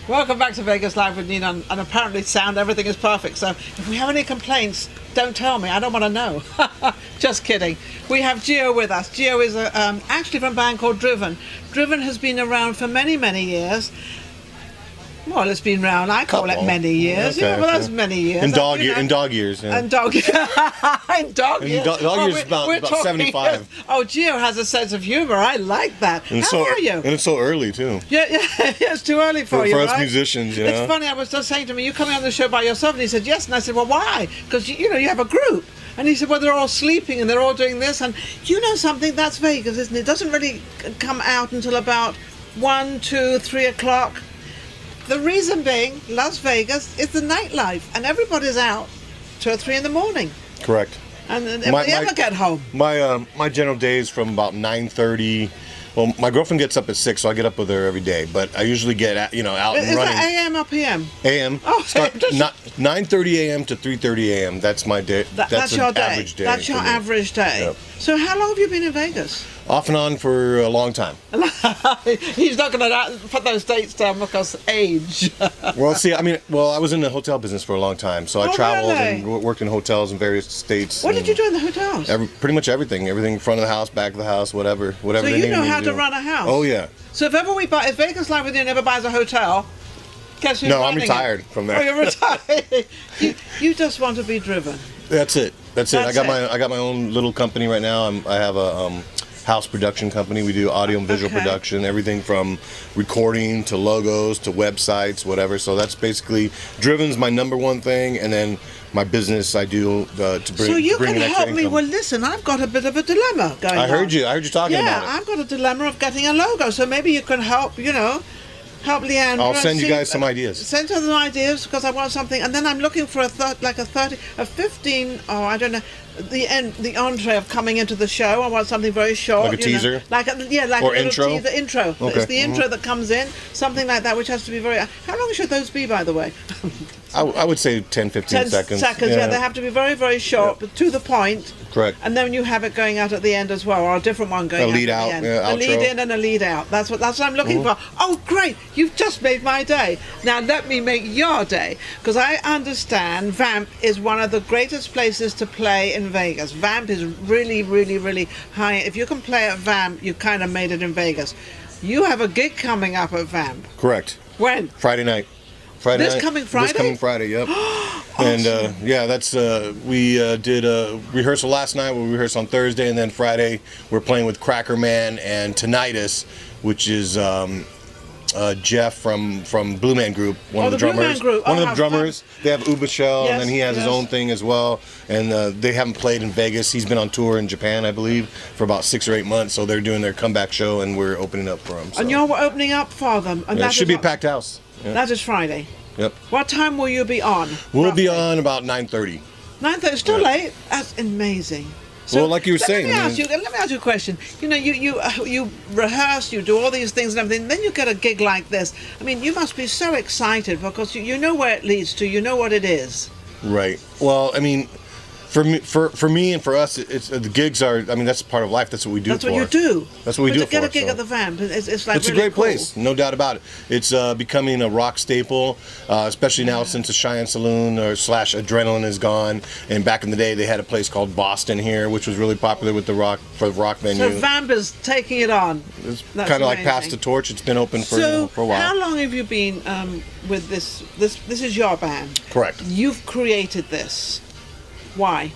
Welcome back to Vegas Live with Ninon, and apparently everything is perfect. So if we have any complaints, don't tell me. I don't want to know. Just kidding. We have Geo with us. Geo is actually from a band called Driven. Driven has been around for many, many years. Well, it's been around. I call it many years. Okay, well, that's many years. In dog years. Yeah. And dog years. In dog years. Dog years about 75. Oh, Geo has a sense of humor. I like that. How are you? And it's so early too. Yeah, it's too early for you, for us right? musicians, you know. It's funny. I was just saying to me, "You coming on the show by yourself?" And he said, "Yes." And I said, "Well, why?" Because you have a group. And he said, "Well, they're all sleeping and they're all doing this." And you know something? That's Vegas, isn't it? It doesn't really come out until about 1, 2, 3 o'clock. The reason being, Las Vegas is the nightlife, and everybody's out 2 or 3 in the morning. Correct. And if they ever get home. My general day is from about 9:30. Well, my girlfriend gets up at 6, so I get up with her every day. But I usually get out and running. Is that AM or PM? AM. Oh, start 9:30 AM to 3:30 AM. That's my day. That's your day. Average day. That's your average day. Yep. So how long have you been in Vegas? Off and on for a long time. He's not going to put those dates down because age. Well, see, I was in the hotel business for a long time, so I traveled and worked in hotels in various states. What did you do in the hotels? Pretty much everything. Everything, front of the house, back of the house, whatever. So you know how to run a house? Oh, yeah. So if Vegas Live with you never buys a hotel, guess who's running I'm retired from there. Oh, you're retired. you just want to be driven. That's it. I got my own little company right now. I have a house production company. We do audio and visual production, everything from recording to logos to websites, whatever. So that's basically Driven's my number one thing, and then my business I do to bring. So you bring can an extra help me. income. Well, listen, I've got a bit of a dilemma going on. I heard you talking about it. Yeah, I've got a dilemma of getting a logo. So maybe you can help. Help Leandra. I'll send you guys some ideas. Send her some ideas because I want something, and then I'm looking for a 15. Oh, I don't know. The entree of coming into the show. I want something very short. Like a teaser? Like or a little intro? teaser. Intro. Okay. It's the intro that comes in. Something like that, which has to be very. How long should those be, by the way? I would say 10, 15 seconds. Yeah, they have to be very, very short, but to the point. Correct. And then you have it going out at the end as well, or a different one going out at the end. A lead in and a lead out. That's what I'm looking for. Oh, great! You've just made my day. Now let me make your day, because I understand Vamp is one of the greatest places to play in Vegas. Vamp is really, really, really high. If you can play at Vamp, you kind of made it in Vegas. You have a gig coming up at Vamp. Correct. When? Friday night. This coming Friday? Yep. Awesome. And that's we did a rehearsal last night. We rehearsed on Thursday, and then Friday we're playing with Cracker Man and Tinnitus, which is Jeff from Blue Man Group, one of the drummers. One of the drummers. They have Uba Shell, and then he has his own thing as well. And they haven't played in Vegas. He's been on tour in Japan, I believe, for about 6 or 8 months. So they're doing their comeback show, and we're opening up for them. So. And you're opening up for them. And it should be a packed house. Yeah. That is Friday. Yep. What time will you be on? We'll be on about 9:30. 9:30. Still late. That's amazing. So, well, like you were saying. Let me ask you a question. You rehearse, you do all these things and everything. Then you get a gig like this. I mean, you must be so excited because you know where it leads to. You know what it is. Right. Well, I mean, for me and for us, it's the gigs are. I mean, that's part of life. That's what we do. That's what you do. That's what we do. To get a gig at the Vamp, it's like it's really a great cool. place, no doubt about it. It's becoming a rock staple, especially now since the Cheyenne Saloon / Adrenaline is gone. And back in the day, they had a place called Boston here, which was really popular with the rock venue. So Vamp is taking it on. It's kind of like passed the torch. It's been open for a while. How long have you been with this? This is your band. Correct. You've created this. Why?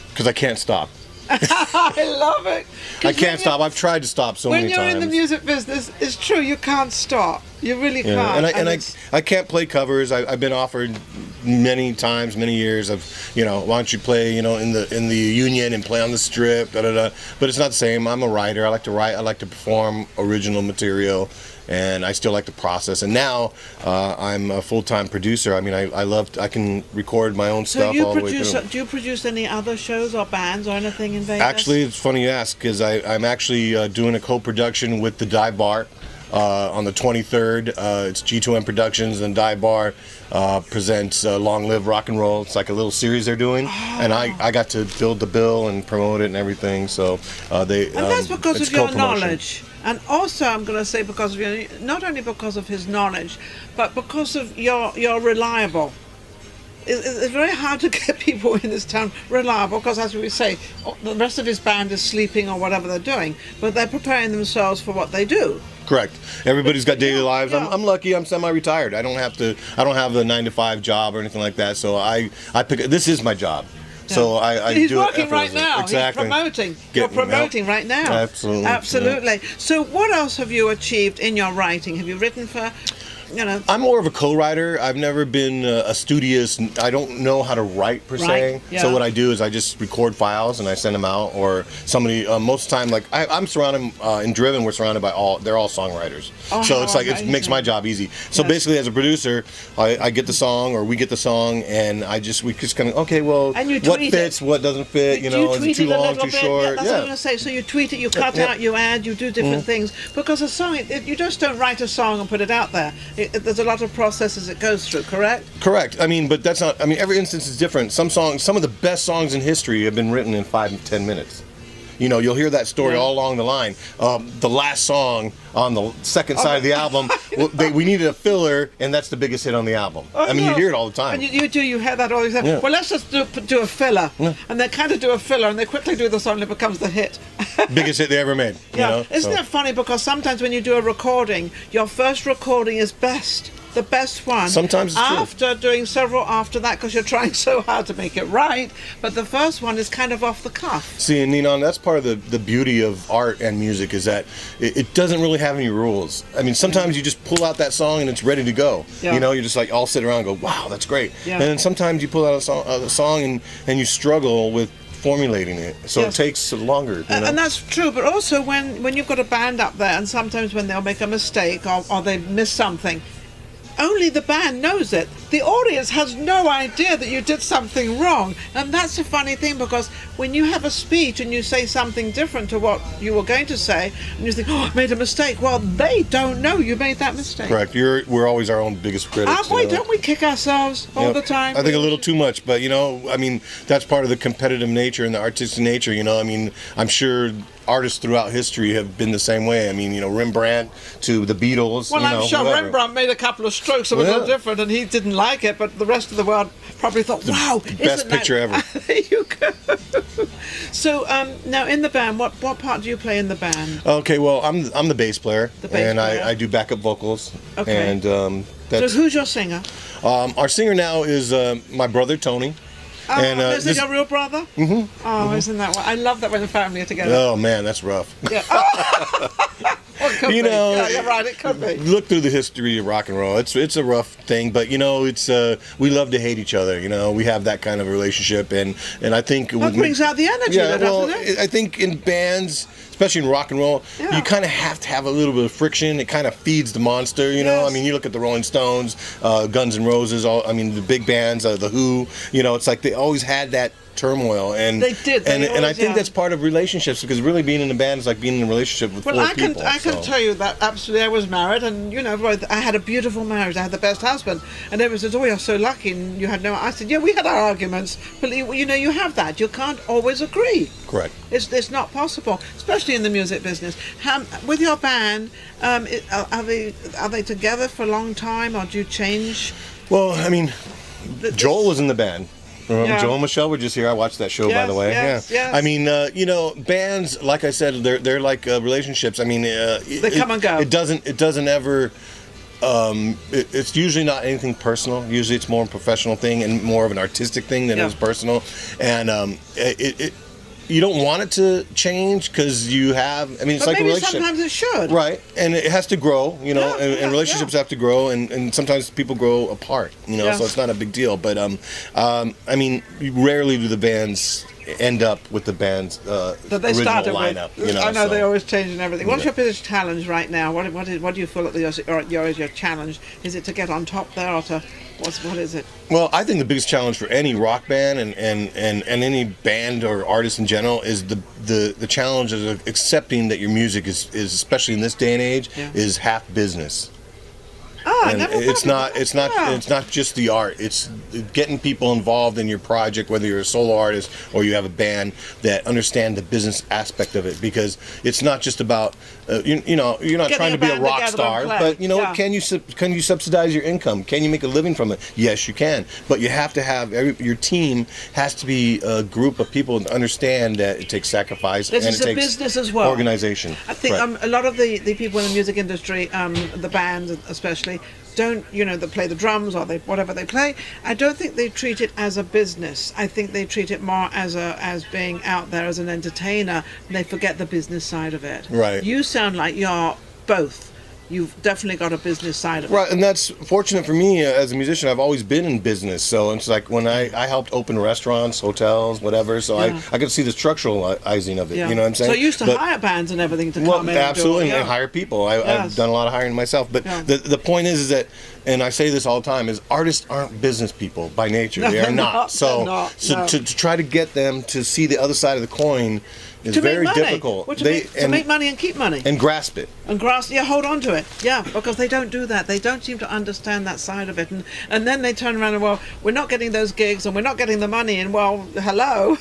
Because I can't stop. I love it. I can't stop. I've tried to stop so many times. When you're in the music business, it's true. You can't stop. You really can't. And I can't play covers. I've been offered many times, many years of, why don't you play, in the Union and play on the Strip, But it's not the same. I'm a writer. I like to write. I like to perform original material. And I still like the process. And now I'm a full-time producer. I mean, I can record my own stuff all the way through. Do you produce any other shows or bands or anything in Vegas? Actually, it's funny you ask, because I'm actually doing a co-production with the Dive Bar on the 23rd. It's G2M Productions, and Dive Bar presents Long Live Rock and Roll. It's like a little series they're doing. And I got to build the bill and promote it and everything. So and that's because of your knowledge. And also, I'm going to say because of not only because of his knowledge, but because of you're reliable. It's very hard to get people in this town reliable because, as we say, the rest of his band is sleeping or whatever they're doing, but they're preparing themselves for what they do. Correct. Everybody's got daily lives. Yeah. I'm lucky. I'm semi-retired. I don't have the 9-to-5 job or anything like that. So I pick. This is my job. Yeah. So I He's do working it right now. Exactly. He's promoting. You're promoting right now. Absolutely. Absolutely. Yeah. So what else have you achieved in your writing? Have you written for? I'm more of a co-writer. I've never been a studious. I don't know how to write per se. Yeah. So what I do is I just record files and I send them out. Or somebody. Most of the time, like I'm surrounded in Driven. We're surrounded by they're all songwriters. Oh, so it's like it makes my job easy. So basically, as a producer, I get the song or we get the song and we just kind of what fits, what doesn't fit. Is it too long, too short? Yeah, that's what I'm going to say. So you tweet it, you cut out, you add, you do different things because a song. You just don't write a song and put it out there. There's a lot of processes it goes through, correct? Correct. But that's not. Every instance is different. Some of the best songs in history have been written in 5 to 10 minutes. You'll hear that story all along the line. The last song on the second side of the album, we needed a filler, and that's the biggest hit on the album. You hear it all the time. And you hear that all the time. Yeah. Well, let's just do a filler. Yeah. And they kind of do a filler, and they quickly do the song, and it becomes the hit. Biggest hit they ever made. Yeah. Isn't it funny? Because sometimes when you do a recording, your first recording is best. The best one. Sometimes it's after doing several after that because you're trying so hard to make it right, but the first one is kind of off the cuff. See, and Ninon, that's part of the beauty of art and music is that it doesn't really have any rules. Sometimes you just pull out that song and it's ready to go. Yeah. You're just like all sit around and go, wow, that's great. Yeah. And then sometimes you pull out a song and you struggle with formulating it, so it takes longer. And that's true, but also when you've got a band up there and sometimes when they'll make a mistake or they miss something, only the band knows it. The audience has no idea that you did something wrong. And that's a funny thing because when you have a speech and you say something different to what you were going to say, and you think, oh, I made a mistake. Well, they don't know you made that mistake. Correct. We're always our own biggest critics. Aren't we? Don't we kick ourselves all the time? I think a little too much, but that's part of the competitive nature and the artistic nature. I'm sure artists throughout history have been the same way. Rembrandt to the Beatles. Well, I'm sure whatever. Rembrandt made a couple of strokes that were a little different, and he didn't like it, but the rest of the world probably thought, wow, best picture ever. There you go. So now in the band, what part do you play in the band? Okay, well, I'm the bass player, I do backup vocals. Okay. And so who's your singer? Our singer now is my brother Tony. Oh, and, is it your real brother? Mm-hmm. Oh, isn't that? I love that when the family are together. Oh man, that's rough. Yeah. Well, it could be. Yeah, you're right. It could be. Look through the history of rock and roll. It's a rough thing, but it's we love to hate each other. We have that kind of a relationship, and I think that brings out the energy. Yeah, doesn't it? I think in bands, especially in rock and roll, you kind of have to have a little bit of friction. It kind of feeds the monster. Yes. You look at the Rolling Stones, Guns N' Roses, the big bands, the Who. It's like they always had that turmoil, and they did. And I think that's part of relationships because really being in a band is like being in a relationship with four people. I can tell you that absolutely. I was married, and I had a beautiful marriage. I had the best husband, and everyone says, "Oh, you're so lucky," and you had no. I said, "Yeah, we had our arguments, but you have that. You can't always agree." Correct. It's not possible, especially in the music business. With your band, are they together for a long time, or do you change? Well, Joel was in the band. Joel and Michelle were just here. I watched that show, by the way. Yes. Bands, like I said, they're like relationships. They come and go. It doesn't ever. It's usually not anything personal. Usually, it's more a professional thing and more of an artistic thing than it is personal. And you don't want it to change because you have. It's like a relationship. Sometimes it should. Right, and it has to grow. And relationships have to grow, and sometimes people grow apart. So it's not a big deal. But rarely do the bands end up with the band's that they original started lineup. With. I know they always change and everything. What's your biggest challenge right now? What do you feel is your challenge? Is it to get on top there, or to what is it? Well, I think the biggest challenge for any rock band and any band or artist in general is the challenge of accepting that your music is especially in this day and age is half business. And it's not just the art. It's getting people involved in your project, whether you're a solo artist or you have a band that understand the business aspect of it, because it's not just about you're not getting trying to be a rock star, but can you subsidize your income? Can you make a living from it? Yes, you can, but you have to have your team has to be a group of people that understand that it takes sacrifice and it takes business as well. Organization. I think a lot of the people in the music industry, the bands especially, don't that play the drums or whatever they play. I don't think they treat it as a business. I think they treat it more as being out there as an entertainer, and they forget the business side of it. Right. You sound like you're both. You've definitely got a business side of it. Right, and that's fortunate for me as a musician. I've always been in business, so it's like when I helped open restaurants, hotels, whatever, so I could see the structuralizing of it, you know what I'm saying? So you used to hire bands and everything to come in absolutely, and do it. And hire people. I've done a lot of hiring myself, but the point is that, and I say this all the time, is artists aren't business people by nature. They are not. So to try to get them to see the other side of the coin is very difficult. Well, to make money and keep money. And grasp it. Hold on to it. Yeah, because they don't do that. They don't seem to understand that side of it. And then they turn around and, well, we're not getting those gigs and we're not getting the money. And, well, hello,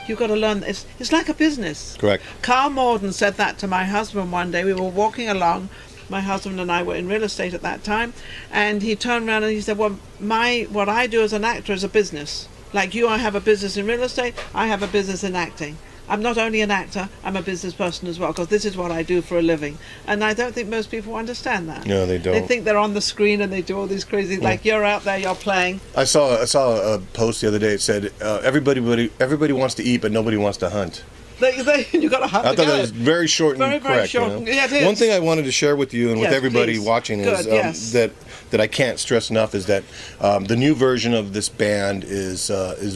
you've got to learn. It's like a business. Correct. Carl Morden said that to my husband one day. We were walking along. My husband and I were in real estate at that time. And he turned around and he said, well, what I do as an actor is a business. Like you, I have a business in real estate. I have a business in acting. I'm not only an actor, I'm a business person as well, because this is what I do for a living. And I don't think most people understand that. No, they don't. They think they're on the screen and they do all these crazy, like you're out there, you're playing. I saw a post the other day. It said, everybody wants to eat, but nobody wants to hunt. You got to hunt. I thought that was very short and correct. Short. Yeah, it is. One thing I wanted to share with you and with everybody watching is that I can't stress enough is that the new version of this band is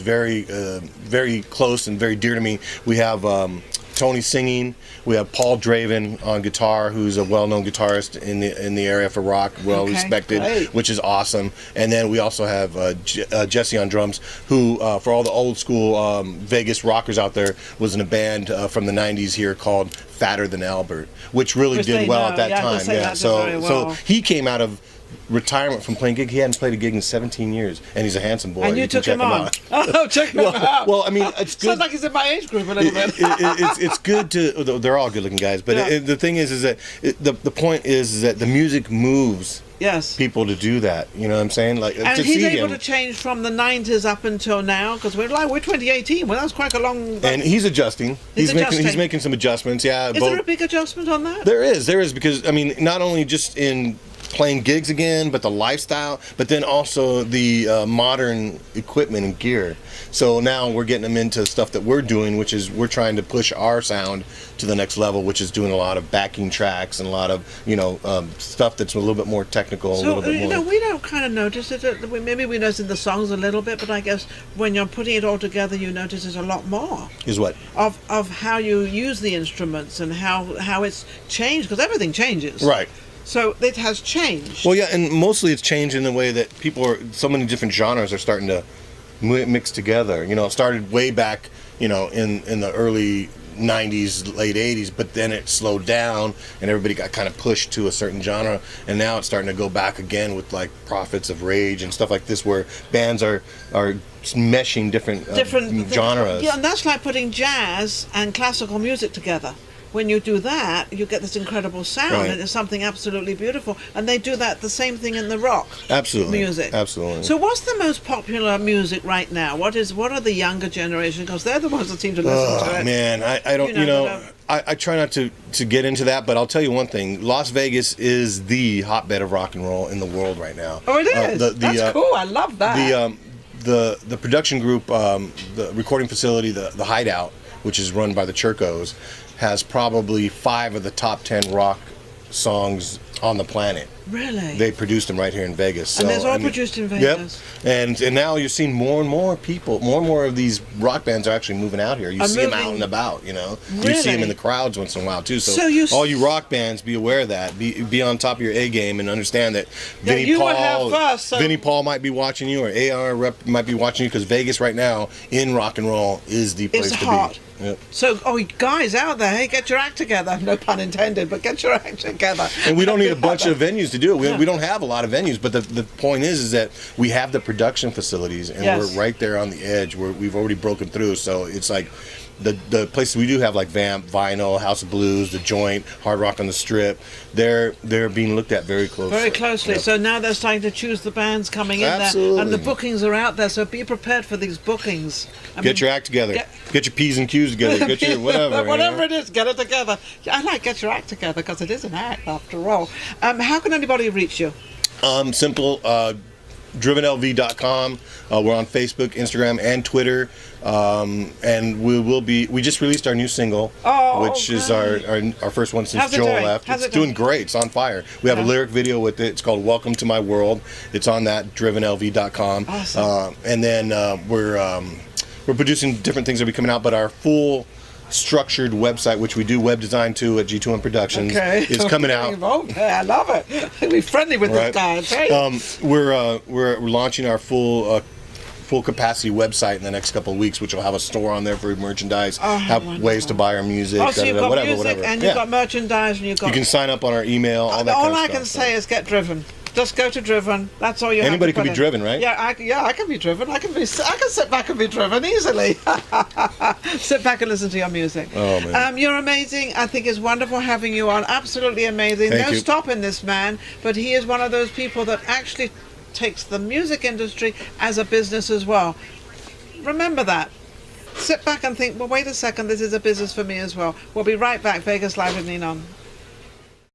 very close and very dear to me. We have Tony singing. We have Paul Draven on guitar, who's a well-known guitarist in the area for rock, well-respected, which is awesome. And then we also have Jesse on drums, who, for all the old school Vegas rockers out there, was in a band from the 90s here called Fatter Than Albert, which really did well at that time. Yeah, so he came out of retirement from playing gig. He hadn't played a gig in 17 years, and he's a handsome boy. And you took him on. Oh, check him out. Well, I mean, it's good. Sounds like he's in my age group a little bit. It's good to. They're all good-looking guys, but the thing is that the point is that the music moves. Yes. People to do that, you know what I'm saying? Like, and he's able to change from the 90s up until now, because we're 2018. Well, that's quite a long. And he's adjusting. He's making some adjustments. Yeah. Is there a big adjustment on that? There is because I mean, not only just in playing gigs again, but the lifestyle, but then also the modern equipment and gear. So now we're getting them into stuff that we're doing, which is we're trying to push our sound to the next level, which is doing a lot of backing tracks and a lot of stuff that's a little bit more technical. So we don't kind of notice it. Maybe we notice in the songs a little bit, but I guess when you're putting it all together, you notice it a lot more. Is what? Of how you use the instruments and how it's changed, because everything changes. Right. So it has changed. Well, yeah, and mostly it's changed in the way that so many different genres are starting to mix together. It started way back, in the early 90s, late 80s, but then it slowed down and everybody got kind of pushed to a certain genre, and now it's starting to go back again with like Prophets of Rage and stuff like this, where bands are meshing different genres. Yeah, and that's like putting jazz and classical music together. When you do that, you get this incredible sound, and it's something absolutely beautiful. And they do that, the same thing in the rock music. Absolutely. So what's the most popular music right now? What are the younger generation? Because they're the ones that seem to listen to it. Man, I don't, I try not to get into that, but I'll tell you one thing. Las Vegas is the hotbed of rock and roll in the world right now. Oh, it is? That's cool. I love that. The production group, the recording facility, the Hideout, which is run by the Churkos, has probably 5 of the top 10 rock songs on the planet. Really? They produced them right here in Vegas. And they're all produced in Vegas. Yep. And now you're seeing more and more people, more and more of these rock bands are actually moving out here. You see them out and about, Really? You see them in the crowds once in a while too. So all you rock bands, be aware of that. Be on top of your A game and understand that Vinnie Paul might be watching you, or AR Rep might be watching you, because Vegas right now in rock and roll is the place to be. Yep. So, guys out there, hey, get your act together. No pun intended, but get your act together. And we don't need a bunch of venues to do it. We don't have a lot of venues, but the point is that we have the production facilities, and we're right there on the edge where we've already broken through. So it's like the places we do have, like Vamp, Vinyl, House of Blues, The Joint, Hard Rock on the Strip, they're being looked at very closely. Very closely. Yep. So now they're starting to choose the bands coming in there, and the bookings are out there. So be prepared for these bookings. Get your act together. Get your P's and Q's together. Get your whatever. Whatever it is, get it together. I like get your act together because it is an act after all. How can anybody reach you? Simple. drivenlv.com. We're on Facebook, Instagram, and Twitter. And we just released our new single, which is our first one since Joel left. It's doing great. It's on fire. We have a lyric video with it. It's called Welcome to My World. It's on that, drivenlv.com. Awesome. And then we're producing different things that will be coming out, but our full structured website, which we do web design to at G2M Productions, is coming out. Okay, I love it. Be friendly with this guy. We're launching our full capacity website in the next couple of weeks, which will have a store on there for merchandise, have ways to buy our music, so you've got whatever, music, and you've got merchandise, and you've got. You can sign up on our email. All that kind of I can say is get driven. Just go to Driven. That's all you have to Anybody can be driven, right? Yeah, I can be driven. I can sit back and be driven easily. Sit back and listen to your music. Oh, man. You're amazing. I think it's wonderful having you on. Absolutely amazing. Thank you. Stopping this man, but he is one of those people that actually takes the music industry as a business as well. Remember that. Sit back and think, well, wait a second, this is a business for me as well. We'll be right back. Vegas Live with Ninon.